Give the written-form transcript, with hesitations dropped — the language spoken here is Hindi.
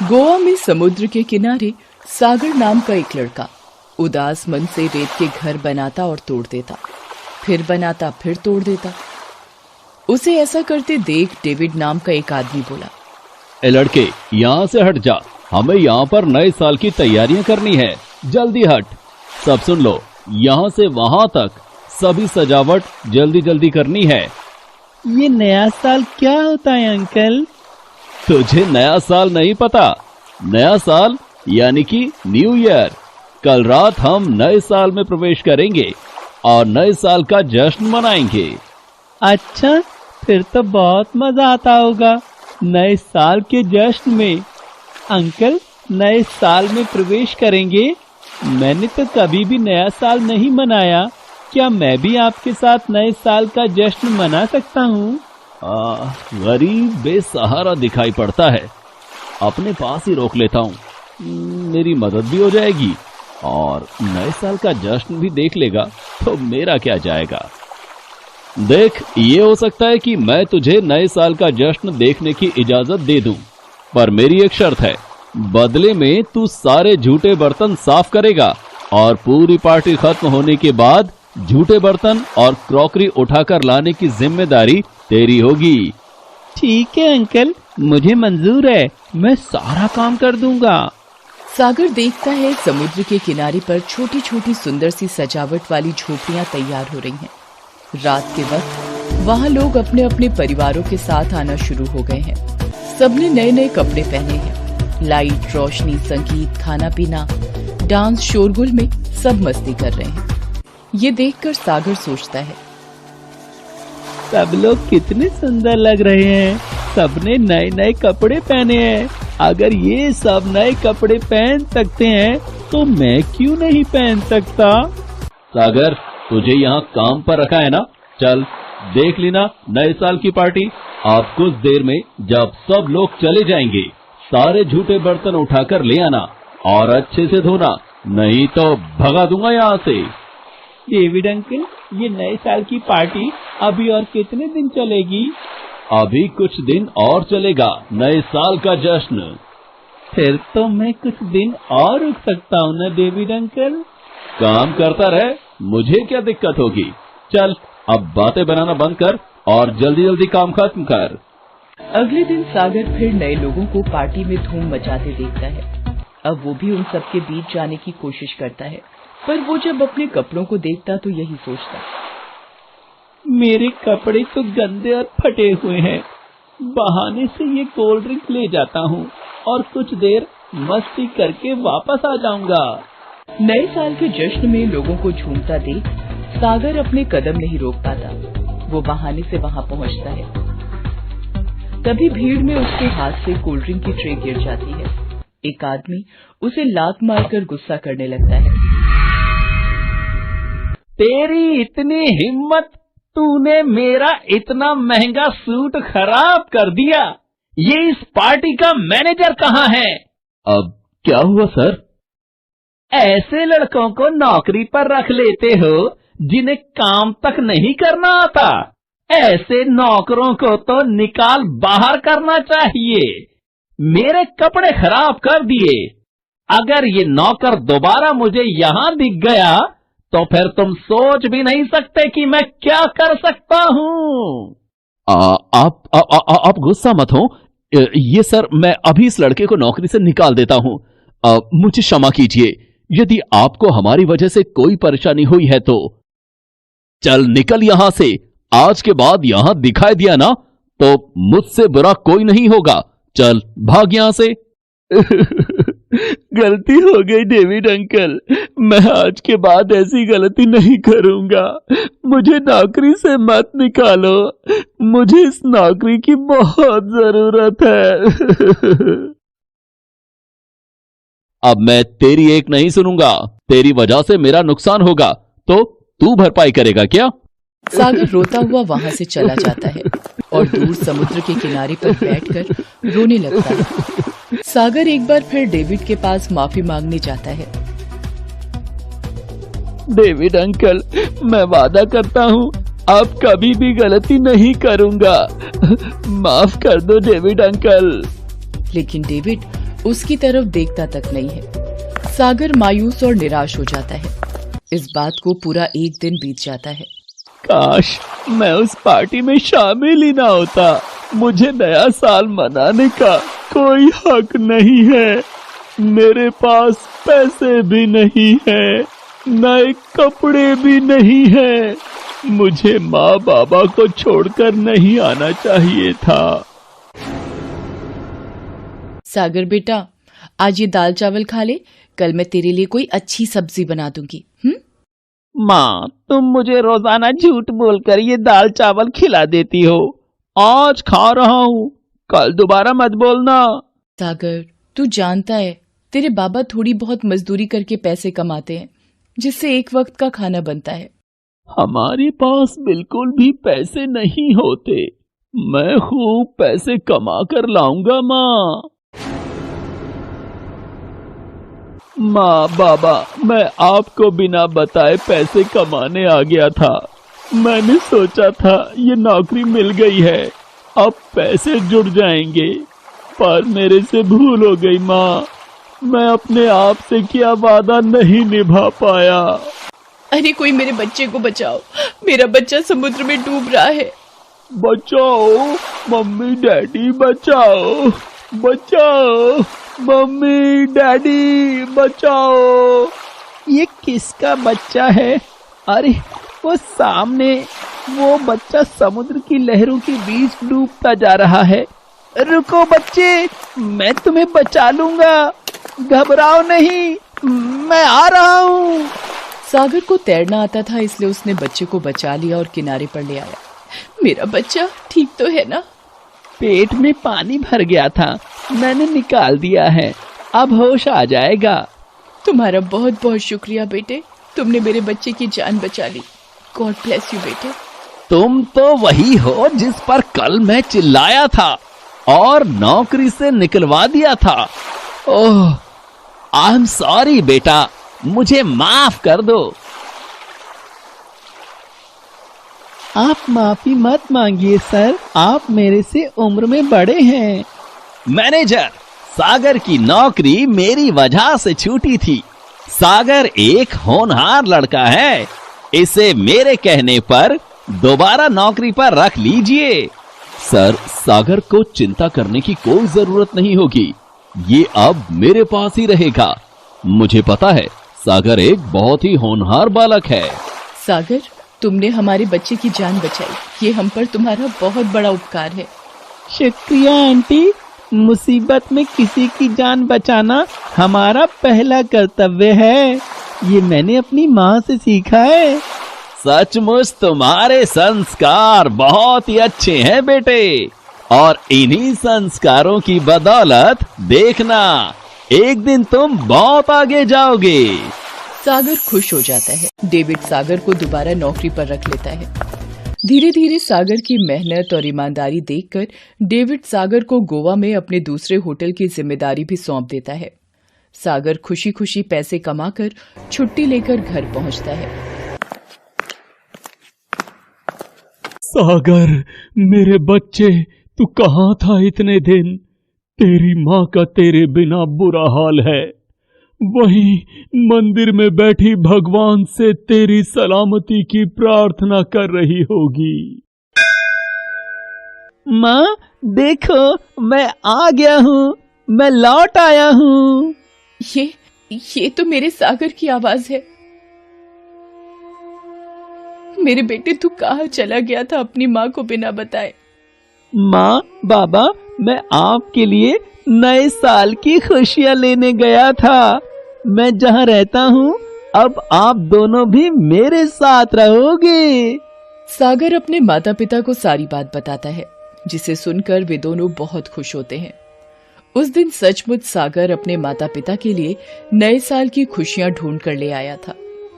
गोवा में समुद्र के किनारे सागर नाम का एक लड़का उदास मन से रेत के घर बनाता और तोड़ देता, फिर बनाता फिर तोड़ देता। उसे ऐसा करते देख डेविड नाम का एक आदमी बोला, ए लड़के, यहाँ से हट जा, हमें यहाँ पर नए साल की तैयारियां करनी है, जल्दी हट। सब सुन लो, यहाँ से वहाँ तक सभी सजावट जल्दी जल्दी करनी है। ये नया साल क्या होता है अंकल? तुझे नया साल नहीं पता? नया साल यानी कि न्यू ईयर। कल रात हम नए साल में प्रवेश करेंगे और नए साल का जश्न मनाएंगे। अच्छा, फिर तो बहुत मजा आता होगा नए साल के जश्न में। अंकल, नए साल में प्रवेश करेंगे? मैंने तो कभी भी नया साल नहीं मनाया, क्या मैं भी आपके साथ नए साल का जश्न मना सकता हूँ? गरीब बेसहारा दिखाई पड़ता है, अपने पास ही रोक लेता हूँ, मेरी मदद भी हो जाएगी और नए साल का जश्न भी देख लेगा तो मेरा क्या जाएगा। देख, ये हो सकता है कि मैं तुझे नए साल का जश्न देखने की इजाजत दे दूं, पर मेरी एक शर्त है, बदले में तू सारे झूठे बर्तन साफ करेगा और पूरी पार्टी खत्म होने के बाद झूठे बर्तन और क्रॉकरी उठाकर लाने की जिम्मेदारी तेरी होगी। ठीक है अंकल, मुझे मंजूर है, मैं सारा काम कर दूंगा। सागर देखता है समुद्र के किनारे पर छोटी छोटी सुंदर सी सजावट वाली झोपड़ियां तैयार हो रही हैं। रात के वक्त वहाँ लोग अपने अपने परिवारों के साथ आना शुरू हो गए हैं। सबने नए नए कपड़े पहने हैं। लाइट, रोशनी, संगीत, खाना पीना, डांस, शोरगुल में सब मस्ती कर रहे हैं। ये देखकर सागर सोचता है, सब लोग कितने सुंदर लग रहे हैं, सबने नए नए कपड़े पहने हैं। अगर ये सब नए कपड़े पहन सकते हैं तो मैं क्यों नहीं पहन सकता? सागर, तुझे यहाँ काम पर रखा है ना, चल देख लेना नए साल की पार्टी। आप कुछ देर में जब सब लोग चले जाएंगे, सारे झूठे बर्तन उठाकर ले आना और अच्छे से धोना, नहीं तो भगा दूंगा यहाँ से। डेविड अंकल, ये नए साल की पार्टी अभी और कितने दिन चलेगी? अभी कुछ दिन और चलेगा नए साल का जश्न। फिर तो मैं कुछ दिन और रुक सकता हूँ ना डेविड अंकल? काम करता रहे, मुझे क्या दिक्कत होगी। चल, अब बातें बनाना बंद कर और जल्दी जल्दी काम खत्म कर। अगले दिन सागर फिर नए लोगों को पार्टी में धूम मचाते देखता है। अब वो भी उन सबके बीच जाने की कोशिश करता है, पर वो जब अपने कपड़ों को देखता तो यही सोचता, मेरे कपड़े तो गंदे और फटे हुए हैं। बहाने से ये कोल्ड ड्रिंक ले जाता हूँ और कुछ देर मस्ती करके वापस आ जाऊंगा। नए साल के जश्न में लोगों को झूमता देख सागर अपने कदम नहीं रोक पाता। वो बहाने से वहां पहुंचता है। तभी भीड़ में उसके हाथ से कोल्ड ड्रिंक की ट्रे गिर जाती है। एक आदमी उसे लात मारकर गुस्सा करने लगता है। तेरी इतनी हिम्मत, तूने मेरा इतना महंगा सूट खराब कर दिया। ये इस पार्टी का मैनेजर कहाँ है? अब क्या हुआ सर? ऐसे लड़कों को नौकरी पर रख लेते हो जिन्हें काम तक नहीं करना आता। ऐसे नौकरों को तो निकाल बाहर करना चाहिए। मेरे कपड़े खराब कर दिए। अगर ये नौकर दोबारा मुझे यहाँ दिख गया तो फिर तुम सोच भी नहीं सकते कि मैं क्या कर सकता हूँ। आप गुस्सा मत हो। ये सर, मैं अभी इस लड़के को नौकरी से निकाल देता हूँ। मुझे क्षमा कीजिए, यदि आपको हमारी वजह से कोई परेशानी हुई है तो। चल निकल यहां से। आज के बाद यहां दिखाई दिया ना तो मुझसे बुरा कोई नहीं होगा। चल भाग यहां से। गलती हो गई डेविड अंकल, मैं आज के बाद ऐसी गलती नहीं करूंगा। मुझे नौकरी से मत निकालो, मुझे इस नौकरी की बहुत जरूरत है। अब मैं तेरी एक नहीं सुनूंगा। तेरी वजह से मेरा नुकसान होगा तो तू भरपाई करेगा क्या? सागर रोता हुआ वहां से चला जाता है और दूर समुद्र के किनारे पर बैठकर रोने लगता है। सागर एक बार फिर डेविड के पास माफी मांगने जाता है। डेविड अंकल, मैं वादा करता हूँ अब कभी भी गलती नहीं करूंगा। माफ कर दो डेविड अंकल। लेकिन डेविड उसकी तरफ देखता तक नहीं है। सागर मायूस और निराश हो जाता है। इस बात को पूरा एक दिन बीत जाता है। काश मैं उस पार्टी में शामिल ही ना होता। मुझे नया साल मनाने का कोई हक नहीं है। मेरे पास पैसे भी नहीं है, नए कपड़े भी नहीं है। मुझे माँ बाबा को छोड़कर नहीं आना चाहिए था। सागर बेटा, आज ये दाल चावल खा ले, कल मैं तेरे लिए कोई अच्छी सब्जी बना दूंगी। माँ, तुम मुझे रोजाना झूठ बोलकर ये दाल चावल खिला देती हो। आज खा रहा हूँ, कल दोबारा मत बोलना। सागर, तू जानता है तेरे बाबा थोड़ी बहुत मजदूरी करके पैसे कमाते हैं, जिससे एक वक्त का खाना बनता है। हमारे पास बिल्कुल भी पैसे नहीं होते। मैं खूब पैसे कमा कर लाऊंगा माँ। माँ बाबा, मैं आपको बिना बताए पैसे कमाने आ गया था। मैंने सोचा था ये नौकरी मिल गई है, अब पैसे जुड़ जाएंगे, पर मेरे से भूल हो गई माँ। मैं अपने आप से किया वादा नहीं निभा पाया। अरे कोई मेरे बच्चे को बचाओ, मेरा बच्चा समुद्र में डूब रहा है। बचाओ मम्मी डैडी, बचाओ बचाओ मम्मी डैडी, बचाओ। ये किसका बच्चा है? अरे वो सामने वो बच्चा समुद्र की लहरों के बीच डूबता जा रहा है। रुको बच्चे, मैं तुम्हें बचा लूंगा, घबराओ नहीं, मैं आ रहा हूँ। सागर को तैरना आता था, इसलिए उसने बच्चे को बचा लिया और किनारे पर ले आया। मेरा बच्चा ठीक तो है ना? पेट में पानी भर गया था, मैंने निकाल दिया है, अब होश आ जाएगा। तुम्हारा बहुत बहुत शुक्रिया बेटे, तुमने मेरे बच्चे की जान बचा ली। गॉड ब्लेस यू बेटे। तुम तो वही हो जिस पर कल मैं चिल्लाया था और नौकरी से निकलवा दिया था। ओह, आई एम सॉरी बेटा, मुझे माफ कर दो। आप माफी मत मांगिए सर, आप मेरे से उम्र में बड़े हैं। मैनेजर, सागर की नौकरी मेरी वजह से छूटी थी। सागर एक होनहार लड़का है, इसे मेरे कहने पर दोबारा नौकरी पर रख लीजिए। सर, सागर को चिंता करने की कोई जरूरत नहीं होगी, ये अब मेरे पास ही रहेगा। मुझे पता है सागर एक बहुत ही होनहार बालक है। सागर, तुमने हमारे बच्चे की जान बचाई, ये हम पर तुम्हारा बहुत बड़ा उपकार है। शुक्रिया आंटी, मुसीबत में किसी की जान बचाना हमारा पहला कर्तव्य है, ये मैंने अपनी माँ से सीखा है। सचमुच तुम्हारे संस्कार बहुत ही अच्छे हैं बेटे, और इन्हीं संस्कारों की बदौलत देखना एक दिन तुम बहुत आगे जाओगे। सागर खुश हो जाता है। डेविड सागर को दोबारा नौकरी पर रख लेता है। धीरे धीरे सागर की मेहनत और ईमानदारी देखकर डेविड सागर को गोवा में अपने दूसरे होटल की जिम्मेदारी भी सौंप देता है। सागर खुशी खुशी पैसे कमाकर छुट्टी लेकर घर पहुंचता है। सागर, मेरे बच्चे, तू कहाँ था इतने दिन? तेरी माँ का तेरे बिना बुरा हाल है। वही मंदिर में बैठी भगवान से तेरी सलामती की प्रार्थना कर रही होगी। माँ देखो, मैं आ गया हूँ, मैं लौट आया हूँ। ये तो मेरे सागर की आवाज है। मेरे बेटे, तू कहाँ चला गया था अपनी माँ को बिना बताए? माँ बाबा, मैं आपके लिए नए साल की खुशियाँ लेने गया था। मैं जहाँ रहता हूँ, अब आप दोनों भी मेरे साथ रहोगे। सागर अपने माता पिता को सारी बात बताता है, जिसे सुनकर वे दोनों बहुत खुश होते हैं। उस दिन सचमुच सागर अपने माता पिता के लिए नए साल की खुशियां ढूंढ कर ले आया था।